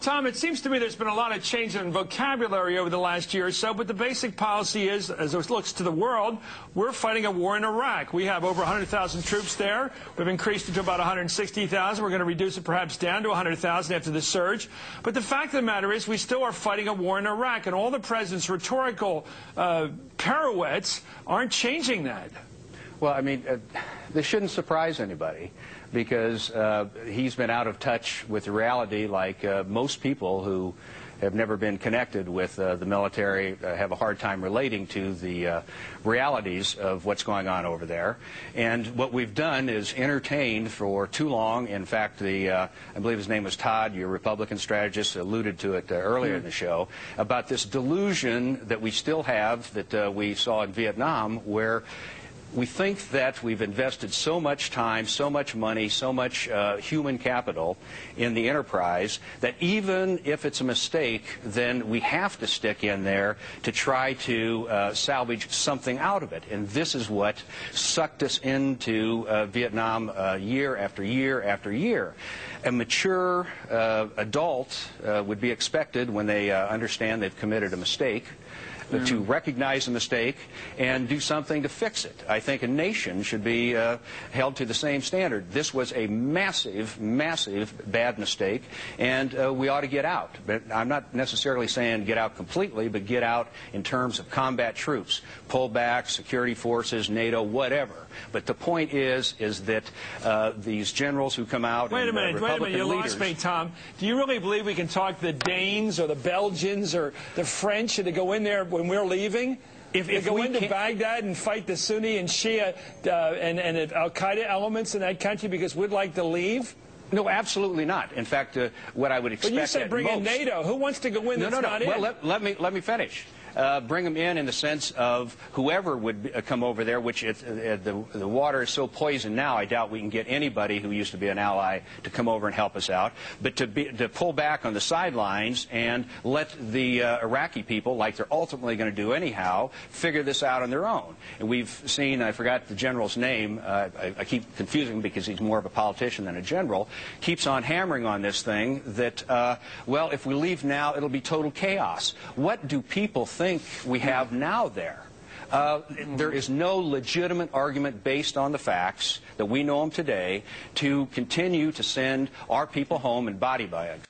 Tom, it seems to me there's been a lot of change in vocabulary over the last year or so, but the basic policy is, as it looks to the world, we're fighting a war in Iraq. We have over 100,000 troops there. We've increased it to about 160,000. We're going to reduce it perhaps down to 100,000 after the surge. But the fact of the matter is we still are fighting a war in Iraq, and all the president's rhetorical pirouettes aren't changing that. Well, I mean, this shouldn't surprise anybody, because he's been out of touch with the reality, like most people who have never been connected with the military have a hard time relating to the realities of what's going on over there. And what we've done is entertained for too long. In fact, I believe his name was Todd, your Republican strategist, alluded to it earlier in the show, about this delusion that we still have, that we saw in Vietnam, where we think that we've invested so much time, so much money, so much human capital in the enterprise that even if it's a mistake, then we have to stick in there to try to salvage something out of it. And this is what sucked us into Vietnam year after year after year. A mature adult would be expected, when they understand they've committed a mistake, to recognize a mistake and do something to fix it. I think a nation should be held to the same standard. This was a massive, massive bad mistake, and we ought to get out. But I'm not necessarily saying get out completely, but get out in terms of combat troops, pull back, security forces, NATO, whatever. But the point is that these generals who come out Wait a and minute, Republican you leaders, lost me, Tom. Do you really believe we can talk the Danes or the Belgians or the French to go in there when we're leaving? If go into Baghdad and fight the Sunni and Shia and al-Qaeda elements in that country because we'd like to leave? No, absolutely not. In fact, what I would expect. But you said bring in NATO. Who wants to go in? No. Well, let me finish. Bring them in the sense of whoever would come over there, which the water is so poisoned now, I doubt we can get anybody who used to be an ally to come over and help us out. But to pull back on the sidelines and let the Iraqi people, like they're ultimately going to do anyhow, figure this out on their own. And we've seen, I forgot the general's name, I keep confusing because he's more of a politician than a general, keeps on hammering on this thing that, well, if we leave now, it'll be total chaos. What do people think we have now there? There is no legitimate argument based on the facts that we know them today to continue to send our people home in body bags.